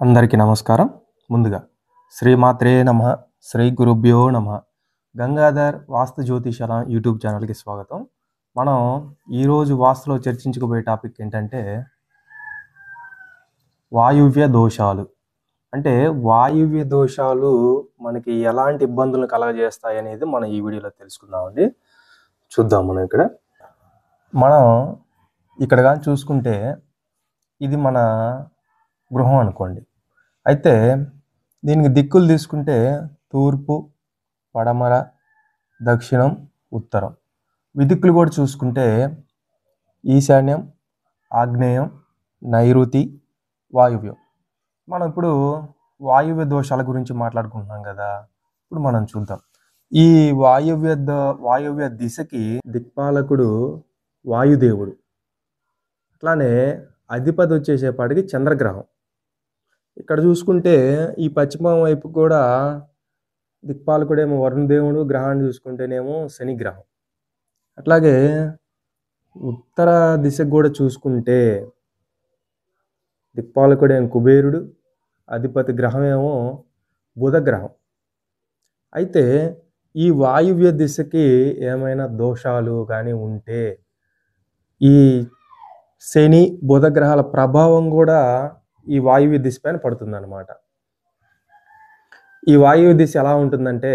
అందరికీ నమస్కారం. ముందుగా శ్రీమాత్రే నమః, శ్రీ గురుభ్యో నమః. గంగాధర్ వాస్తు జ్యోతిషాల యూట్యూబ్ ఛానల్కి స్వాగతం. మనం ఈరోజు వాస్తులో చర్చించుకోబోయే టాపిక్ ఏంటంటే వాయువ్య దోషాలు. అంటే వాయువ్య దోషాలు మనకి ఎలాంటి ఇబ్బందులను కలగజేస్తాయి అనేది మనం ఈ వీడియోలో తెలుసుకుందామండి. చూద్దాం. మనం ఇక్కడ కానీ చూసుకుంటే ఇది మన గృహం అనుకోండి. అయితే దీనికి దిక్కులు తీసుకుంటే తూర్పు, పడమర, దక్షిణం, ఉత్తరం. దిక్కులు కూడా చూసుకుంటే ఈశాన్యం, ఆగ్నేయం, నైరుతి, వాయువ్యం. మనం ఇప్పుడు వాయువ్య దోషాల గురించి మాట్లాడుకుంటున్నాం కదా. ఇప్పుడు మనం చూద్దాం. ఈ వాయువ్య దిశకి దిక్పాలకుడు వాయుదేవుడు. అట్లానే అధిపతి వచ్చేసేపాటికి చంద్రగ్రహం. ఇక్కడ చూసుకుంటే ఈ పశ్చిమం వైపు కూడా దిక్పాలకుడేమో వరుణదేవుడు, గ్రహాన్ని చూసుకుంటేనేమో శనిగ్రహం. అట్లాగే ఉత్తర దిశకు కూడా చూసుకుంటే దిక్పాలకుడేమో కుబేరుడు, అధిపతి గ్రహం ఏమో బుధగ్రహం. అయితే ఈ వాయువ్య దిశకి ఏమైనా దోషాలు కానీ ఉంటే ఈ శని, బుధగ్రహాల ప్రభావం కూడా ఈ వాయువ్య దిశ పైన పడుతుంది అన్నమాట. ఈ వాయువ్య దిశ ఎలా ఉంటుందంటే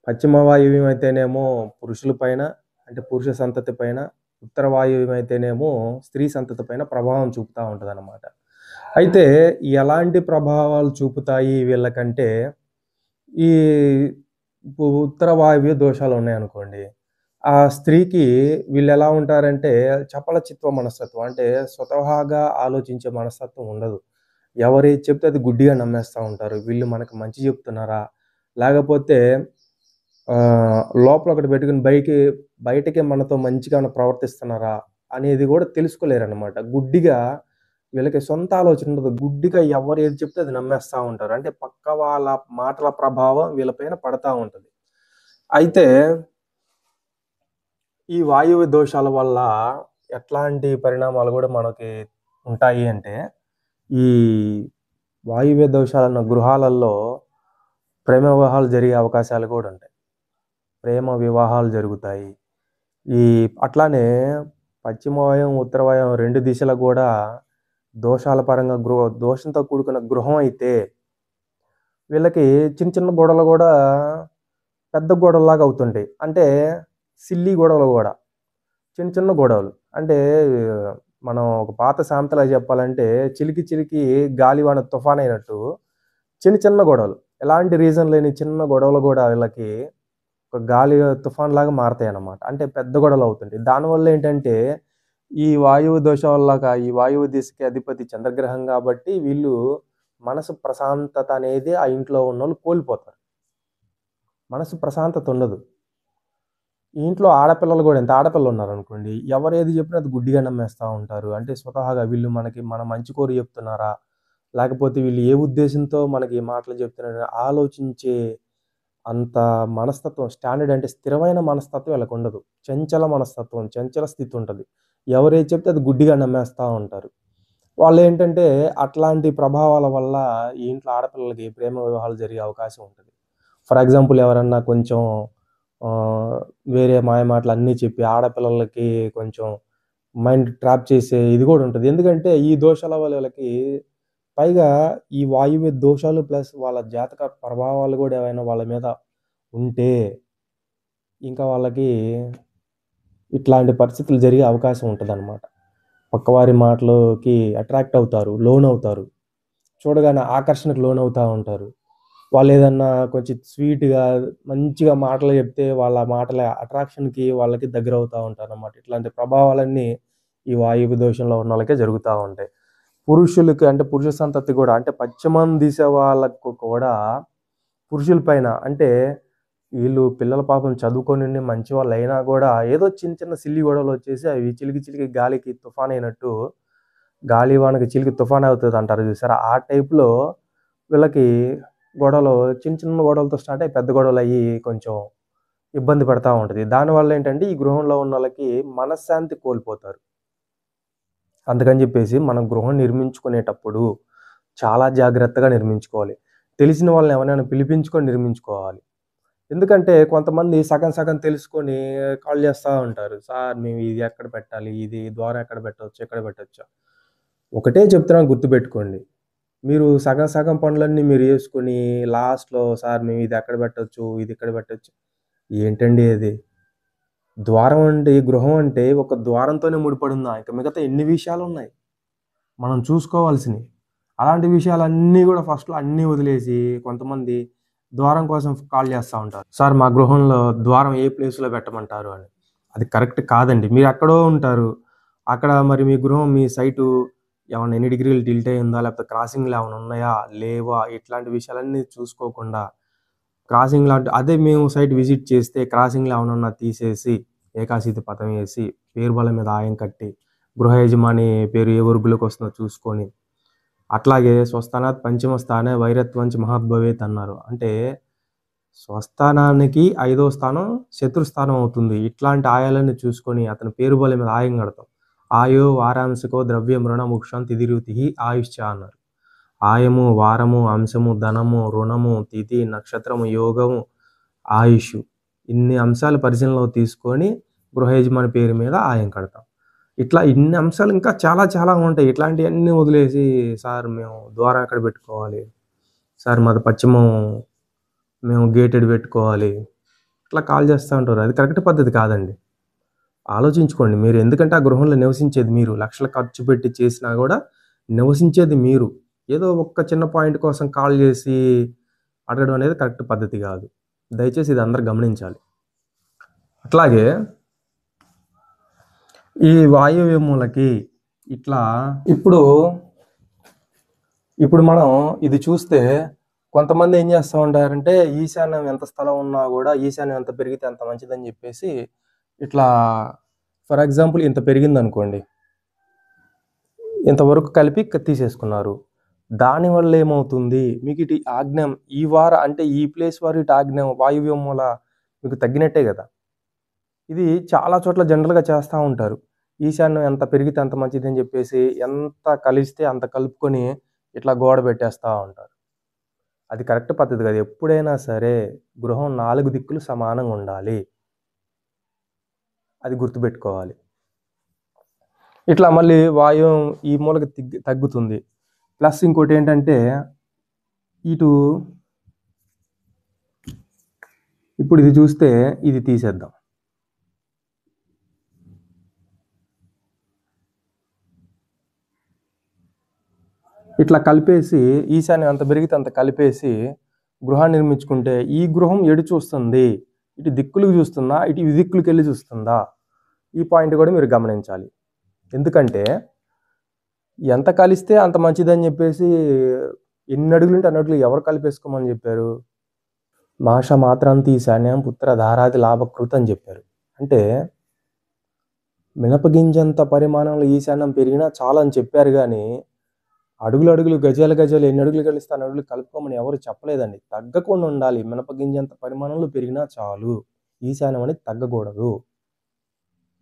పశ్చిమ వాయువ్యం అయితేనేమో పురుషుల పైన, అంటే పురుష సంతతి పైన, ఉత్తర వాయువ్యం అయితేనేమో స్త్రీ సంతతి పైన ప్రభావం చూపుతూ ఉంటుంది అన్నమాట. అయితే ఎలాంటి ప్రభావాలు చూపుతాయి వీళ్ళకంటే ఈ ఉత్తర వాయువ్య దోషాలు ఉన్నాయనుకోండి, ఆ స్త్రీకి వీళ్ళు ఎలా ఉంటారంటే చపలచిత్వ మనస్తత్వం, అంటే స్వతహాగా ఆలోచించే మనస్తత్వం ఉండదు. ఎవరేది చెప్తే అది గుడ్డిగా నమ్మేస్తూ ఉంటారు. వీళ్ళు మనకు మంచి చెప్తున్నారా, లేకపోతే లోపల ఒకటి పెట్టుకుని బయటకి మనతో మంచిగా ప్రవర్తిస్తున్నారా అనేది కూడా తెలుసుకోలేరన్నమాట. గుడ్డిగా వీళ్ళకి సొంత ఆలోచన ఉండదు. గుడ్డిగా ఎవరు ఏది చెప్తే అది నమ్మేస్తూ ఉంటారు. అంటే పక్క వాళ్ళ మాటల ప్రభావం వీళ్ళపైన పడతా ఉంటుంది. అయితే ఈ వాయువ్య దోషాల వల్ల ఎట్లాంటి పరిణామాలు కూడా మనకి ఉంటాయి అంటే, ఈ వాయువ్య దోషాలన్న గృహాలలో ప్రేమ వివాహాలు జరిగే అవకాశాలు కూడా ఉంటాయి. ప్రేమ వివాహాలు జరుగుతాయి. అట్లానే పశ్చిమ వాయువ్యం, ఉత్తర వాయువ్యం రెండు దిశలకు కూడా దోషాల పరంగా దోషంతో కూడుకున్న గృహం అయితే వీళ్ళకి చిన్న చిన్న గొడవలు కూడా పెద్ద గొడవలాగా అవుతుంటాయి. అంటే సిల్లీ గొడవలు కూడా చిన్న చిన్న గొడవలు. అంటే మనం ఒక పాత సామెతలా చెప్పాలంటే చిలికి చిలికి గాలివాన తుఫాన్ అయినట్టు చిన్న చిన్న గొడవలు, ఎలాంటి రీజన్ లేని చిన్న గొడవలు కూడా వీళ్ళకి ఒక గాలి తుఫాన్ లాగా మారతాయి అన్నమాట. అంటే పెద్ద గొడవలు అవుతుంటాయి. దానివల్ల ఏంటంటే ఈ వాయువు దోషం వల్ల ఈ వాయువు దిశకి అధిపతి చంద్రగ్రహం కాబట్టి వీళ్ళు మనసు ప్రశాంతత అనేది ఆ ఇంట్లో ఉన్న వాళ్ళు కోల్పోతారు. మనసు ప్రశాంతత ఉండదు. ఈ ఇంట్లో ఆడపిల్లలు కూడా, ఎంత ఆడపిల్లలు ఉన్నారనుకోండి, ఎవరు ఏది చెప్పినా అది గుడ్డిగా నమ్మేస్తూ ఉంటారు. అంటే స్వతహాగా వీళ్ళు మన మంచి కోరి చెప్తున్నారా, లేకపోతే వీళ్ళు ఏ ఉద్దేశంతో మనకి ఈ మాటలు చెప్తున్నారని ఆలోచించే అంత మనస్తత్వం, స్టాండర్డ్ అంటే స్థిరమైన మనస్తత్వం వీళ్ళకి ఉండదు. చంచల మనస్తత్వం, చంచల స్థితి ఉంటుంది. ఎవరేది చెప్తే అది గుడ్డిగా నమ్మేస్తూ ఉంటారు. వాళ్ళు ఏంటంటే అట్లాంటి ప్రభావాల వల్ల ఈ ఇంట్లో ఆడపిల్లలకి ప్రేమ వివాహాలు జరిగే అవకాశం ఉంటుంది. ఫర్ ఎగ్జాంపుల్ ఎవరన్నా కొంచెం వేరే మాయ మాటలు అన్నీ చెప్పి ఆడపిల్లలకి కొంచెం మైండ్ ట్రాప్ చేసే ఇది కూడా ఉంటుంది. ఎందుకంటే ఈ దోషాల వల్ల వీళ్ళకి పైగా ఈ వాయువ్య దోషాలు ప్లస్ వాళ్ళ జాతక ప్రభావాలు కూడా ఏమైనా వాళ్ళ మీద ఉంటే ఇంకా వాళ్ళకి ఇట్లాంటి పరిస్థితులు జరిగే అవకాశం ఉంటుంది అన్నమాట. పక్కవారి మాటలకి అట్రాక్ట్ అవుతారు, లోన్ అవుతారు, చూడగానే ఆకర్షణకు లోన్ అవుతూ ఉంటారు. వాళ్ళు ఏదన్నా కొంచెం స్వీట్గా మంచిగా మాటలు చెప్తే వాళ్ళ మాటల అట్రాక్షన్కి వాళ్ళకి దగ్గర అవుతూ ఉంటారు అన్నమాట. ఇట్లాంటి ప్రభావాలన్నీ ఈ వాయువ్య దోషంలో ఉన్న వాళ్ళకే జరుగుతూ ఉంటాయి. పురుషులకి, అంటే పురుష సంతతి కూడా, అంటే పశ్చిమం దిశ వాళ్ళకు కూడా పురుషుల పైన, అంటే వీళ్ళు పిల్లల పాపం చదువుకొని మంచి వాళ్ళు అయినా కూడా ఏదో చిన్న చిన్న సిల్లి గొడవలు వచ్చేసి అవి చిలికి చిలికి గాలికి తుఫాన్ అయినట్టు, గాలి వానకి చిలికి తుఫాన్ అవుతుంది అంటారు చూసారా, ఆ టైప్లో వీళ్ళకి గొడవలు చిన్న చిన్న గొడవలతో స్టార్ట్ అయ్యి పెద్ద గొడవలు అయ్యి కొంచెం ఇబ్బంది పడతా ఉంటుంది. దానివల్ల ఏంటంటే ఈ గృహంలో ఉన్న వాళ్ళకి మనశ్శాంతి కోల్పోతారు. అందుకని చెప్పేసి మనం గృహం నిర్మించుకునేటప్పుడు చాలా జాగ్రత్తగా నిర్మించుకోవాలి. తెలిసిన వాళ్ళని ఎవరైనా పిలిపించుకొని నిర్మించుకోవాలి. ఎందుకంటే కొంతమంది సగం సగం తెలుసుకొని కాల్ చేస్తా ఉంటారు. సార్ మేము ఇది ఎక్కడ పెట్టాలి? ఇది ద్వారం ఎక్కడ పెట్టొచ్చు? ఎక్కడ పెట్టొచ్చా? ఒకటే చెప్తున్నాను గుర్తుపెట్టుకోండి. మీరు సగం సగం పనులన్నీ మీరు చేసుకొని లాస్ట్‌లో సార్ మేము ఇది ఎక్కడ పెట్టొచ్చు? ఇది ఇక్కడ పెట్టొచ్చు. ఏంటండి అది? ద్వారం అంటే గృహం అంటే ఒక ద్వారంతోనే ముడిపడుందా? ఇంక మిగతా ఎన్ని విషయాలున్నాయి మనం చూసుకోవాల్సినయి. అలాంటి విషయాలన్నీ గూడా ఫస్ట్‌లో అన్నీ వదిలేసి కొంతమంది ద్వారం కోసం కాల్ చేస్తా ఉంటారు. సార్ మా గృహంలో ద్వారం ఏ ప్లేస్‌లో పెట్టమంటారు అని. అది కరెక్ట్ కాదండి. మీరెక్కడో ఉంటారు. అక్కడ మరి మీ గృహం మీ సైటు ఏమన్నా ఎన్ని డిగ్రీలు టిల్ట్ అయ్యిందా? లేకపోతే క్రాసింగ్‌లు ఏమన్నా ఉన్నాయా? లేవా? ఇట్లాంటి విషయాలన్నీ చూసుకోకుండా క్రాసింగ్‌లు అంటే అదే మేము సైట్ విజిట్ చేస్తే క్రాసింగ్‌లు ఏమన్నా ఉన్నా తీసేసి ఏకాశితి పథం ఏసి పేరు బల్ల మీద ఆయం కట్టి గృహ యజమాని పేరు ఏ వర్గులోకొస్తుందో చూసుకొని అట్లాగే స్వస్థానాత్ పంచమ స్థానే వైరత్వంచ మహద్భవేత్ అన్నారు. అంటే స్వస్థానానికి 5వ స్థానం శత్రు స్థానం అవుతుంది. ఇట్లాంటి ఆయాలన్నీ చూసుకొని అతని పేరు బల్ల మీద ఆయం కడతాం. ఆయో వారాంశకో ద్రవ్యం రుణముక్షం తిథిరుతిః ఆయుశ్చ అన్నారు. ఆయము, వారము, అంశము, ధనము, రుణము, తిథి, నక్షత్రము, యోగము, ఆయుష్ ఇన్ని అంశాలు పరిశీలనలోకి తీసుకొని గృహ యజమాని పేరు మీద ఆయం కడతాం. ఇట్లా ఇన్ని అంశాలు ఇంకా చాలా చాలా ఉంటాయి. ఇట్లాంటియన్నీ వదిలేసి సార్ మేము ద్వారం ఎక్కడ పెట్టుకోవాలి? సార్ మాది పశ్చిమం మేము గేటెడ్ పెట్టుకోవాలి. ఇట్లా కాల్ చేస్తా ఉంటారు. అది కరెక్ట్ పద్ధతి కాదండి. ఆలోచించుకోండి. మీరు ఎందుకంటే ఆ గృహంలో నివసించేది మీరు. లక్షలు ఖర్చు పెట్టి చేసినా గూడా నివసించేది మీరు. ఏదో ఒక్క చిన్న పాయింట్ కోసం కాల్ చేసి అడగడం అనేది కరెక్ట్ పద్ధతి గాదు. దయచేసి ఇది అందరూ గమనించాలి. అట్లాగే ఈ వాయువ్య మూలకి ఇట్లా ఇప్పుడు మనం ఇది చూస్తే కొంతమంది ఏం చేస్తా ఉంటారంటే ఈశాన్యం ఎంత స్థలం ఉన్నా గూడా ఈశాన్యం ఎంత పెరిగితే అంత మంచిదని జెప్పేసి ఇట్లా ఫర్ ఎగ్జాంపుల్ ఇంత పెరిగిందనుకోండి. ఇంతవరకు కలిపి తీసేసుకున్నారు. దానివల్ల ఏమవుతుంది? మీకు ఇటు ఆగ్నేయం అంటే ఈ ప్లేస్ వారు ఇటు ఆగ్నేయం వాయువ్య మూల మీకు తగ్గినట్టే గదా! ఇది చాలా చోట్ల జనరల్‌గా చేస్తా ఉంటారు. ఈశాన్యం ఎంత పెరిగితే అంత మంచిదని జెప్పేసి ఎంత కలిస్తే అంత కలుపుకొని ఇట్లా గోడ పెట్టేస్తా ఉంటారు. అది కరెక్ట్ పద్ధతి కాదు. ఎప్పుడైనా సరే గృహం 4 దిక్కులు సమానంగా ఉండాలి. అది గుర్తుపెట్టుకోవాలి. ఇట్లా మళ్ళీ వాయువ్యం ఈ మూలకి తగ్గుతుంది. ప్లస్ ఇంకోటేంటంటే ఇటు ఇప్పుడు ఇది చూస్తే ఇది తీసేద్దాం. ఇట్లా కలిపేసి ఈశాన్యం ఎంత పెరిగితే అంత కలిపేసి గృహాన్ని నిర్మించుకుంటే ఈ గృహం ఎటు చూస్తుంది? ఇటు దిక్కులకు చూస్తుందా? ఇటు ఈ దిక్కులకెళ్ళి చూస్తుందా? ఈ పాయింట్ కూడా మీరు గమనించాలి. ఎందుకంటే ఎంత కలిస్తే అంత మంచిదని చెప్పేసి ఎన్ని అడుగులుంటే అన్ని అడుగులు ఎవరు కలిపేసుకోమని చెప్పారు? మాష మాత్రాంతి ఈశాన్యం పుత్ర ధారాది లాభకృత్ అని చెప్పారు. అంటే మినపగింజంత పరిమాణంలో ఈశాన్యం పెరిగినా చాలని చెప్పారు గానీ అడుగులు అడుగులు గజాలు గజాలు ఎన్ని అడుగులు కలిస్తే అన్ని అడుగులు కలుపుకోమని ఎవరు చెప్పలేదండి. తగ్గకుండా ఉండాలి. మినపగింజంత పరిమాణంలో పెరిగినా చాలు. ఈశాన్యం అనేది తగ్గకూడదు.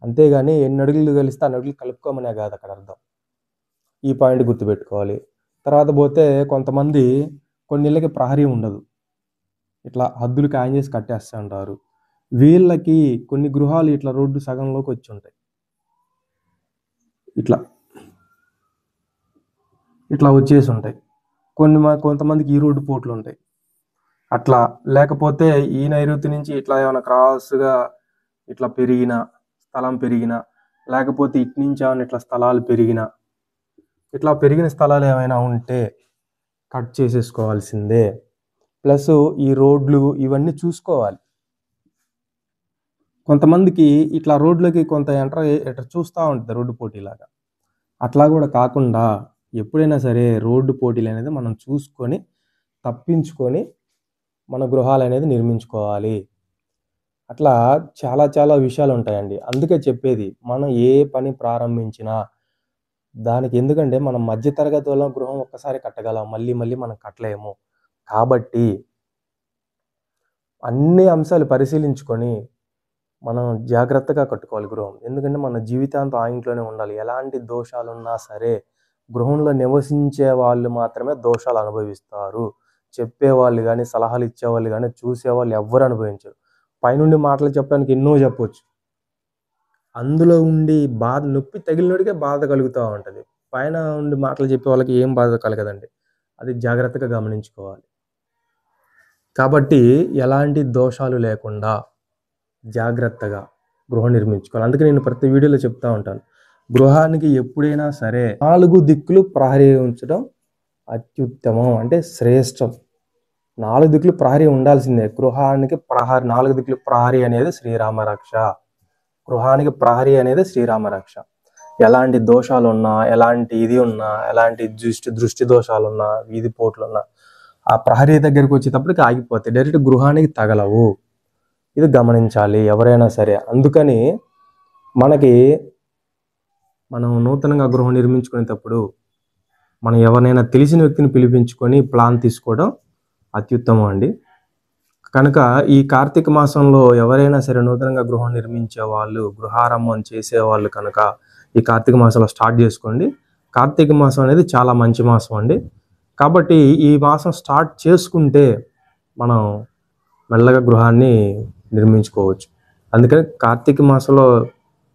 అంతేగాని ఎన్ని అడుగులు కలిస్తే అన్ని అడుగులు కలుపుకోమనే కాదు అక్కడ అర్థం. ఈ పాయింట్ గుర్తుపెట్టుకోవాలి. తర్వాత పోతే కొంతమంది కొన్ని ఇళ్ళకి ప్రహరీ ఉండదు. ఇట్లా హద్దులు ఖాయం చేసి కట్టేస్తా ఉంటారు. వీళ్ళకి కొన్ని గృహాలు ఇట్లా రోడ్డు సగంలోకి వచ్చి ఉంటాయి. ఇట్లా వచ్చేసి ఉంటాయి. కొంతమందికి ఈ రోడ్డు పోట్లు ఉంటాయి. అట్లా లేకపోతే ఈ నైరుతి నుంచి ఇట్లా ఏమైనా క్రాస్‌గా ఇట్లా స్థలం పెరిగినా, లేకపోతే ఇటు నుంచి ఏమైనా ఇట్లా స్థలాలు పెరిగినా, ఇట్లా పెరిగిన స్థలాలు ఏమైనా ఉంటే కట్ చేసేసుకోవాల్సిందే. ప్లస్ ఈ రోడ్లు ఇవన్నీ చూసుకోవాలి. కొంతమందికి ఇట్లా రోడ్లోకి కొంత ఇట్లా చూస్తూ ఉంటుంది రోడ్డు పోటీలాగా. అట్లా కూడా కాకుండా ఎప్పుడైనా సరే రోడ్డు పోటీలు అనేది మనం చూసుకొని తప్పించుకొని మన గృహాలు అనేది నిర్మించుకోవాలి. అట్లా చాలా చాలా విషయాలు ఉంటాయండి. అందుకే చెప్పేది మనం ఏ పని ప్రారంభించినా దానికి ఎందుకంటే మనం మధ్య తరగతి వాళ్ళ గృహం ఒక్కసారి కట్టగలం. మళ్ళీ మళ్ళీ మనం కట్టలేము. కాబట్టి అన్ని అంశాలు పరిశీలించుకొని మనం జాగ్రత్తగా కట్టుకోవాలి గృహం. ఎందుకంటే మన జీవితాంతం ఆ ఇంట్లోనే ఉండాలి. ఎలాంటి దోషాలున్నా సరే గృహంలో నివసించే వాళ్ళు మాత్రమే దోషాలు అనుభవిస్తారు. చెప్పేవాళ్ళు కానీ, సలహాలు ఇచ్చేవాళ్ళు కానీ, చూసేవాళ్ళు ఎవ్వరు అనుభవించరు. పైనుండి మాటలు చెప్పడానికి ఎన్నో చెప్పొచ్చు. అందులో ఉండి నొప్పి తగిలినోడికే బాధ కలుగుతూ ఉంటుంది. పైన ఉండి మాటలు చెప్పే వాళ్ళకి ఏం బాధ కలగదండి. అది జాగ్రత్తగా గమనించుకోవాలి. కాబట్టి ఎలాంటి దోషాలు లేకుండా జాగ్రత్తగా గృహం నిర్మించుకోవాలి. అందుకే నేను ప్రతి వీడియోలో చెప్తూ ఉంటాను, గృహానికి ఎప్పుడైనా సరే 4 దిక్కులు ప్రహరీ ఉంచడం అత్యుత్తమం, అంటే శ్రేష్టం. 4 దిక్కులు ప్రహరీ ఉండాల్సిందే. గృహానికి 4 దిక్కులు ప్రహరీ అనేది శ్రీరామరక్ష. గృహానికి ప్రహరీ అనేది శ్రీరామరక్ష. ఎలాంటి దోషాలు ఉన్నా, ఎలాంటి ఇది ఉన్నా, ఎలాంటి దృష్టి దోషాలు ఉన్నా, వీధి పోట్లు ఉన్నా ఆ ప్రహరీ దగ్గరికి వచ్చేటప్పటికి ఆగిపోతాయి, డైరెక్ట్ గృహానికి తగలవు. ఇది గమనించాలి ఎవరైనా సరే. అందుకని మనం నూతనంగా గృహం నిర్మించుకునేటప్పుడు మనం ఎవరినైనా తెలిసిన వ్యక్తిని పిలిపించుకొని ప్లాన్ తీసుకోవడం అత్యుత్తమం అండి. కనుక ఈ కార్తీక మాసంలో ఎవరైనా సరే నూతనంగా గృహం నిర్మించే వాళ్ళు, గృహారంభం చేసేవాళ్ళు కనుక ఈ కార్తీక మాసంలో స్టార్ట్ చేసుకోండి. కార్తీక మాసం అనేది చాలా మంచి మాసం అండి. కాబట్టి ఈ మాసం స్టార్ట్ చేసుకుంటే మనం మెల్లగా గృహాన్ని నిర్మించుకోవచ్చు. అందుకని కార్తీక మాసంలో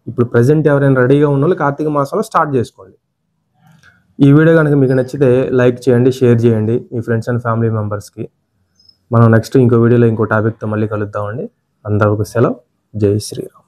ఇప్పుడు ప్రజెంట్ ఎవరైనా రెడీగా ఉన్న వాళ్ళు కార్తీక మాసంలో స్టార్ట్ చేసుకోండి. ఈ వీడియో కనుక మీకు నచ్చితే లైక్ చేయండి, షేర్ చేయండి మీ ఫ్రెండ్స్ అండ్ ఫ్యామిలీ మెంబర్స్కి. మనం నెక్స్ట్ ఇంకో వీడియోలో ఇంకో టాపిక్తో మళ్ళీ కలుద్దామండి. అందరికీ సెలవు. జై శ్రీరామ్.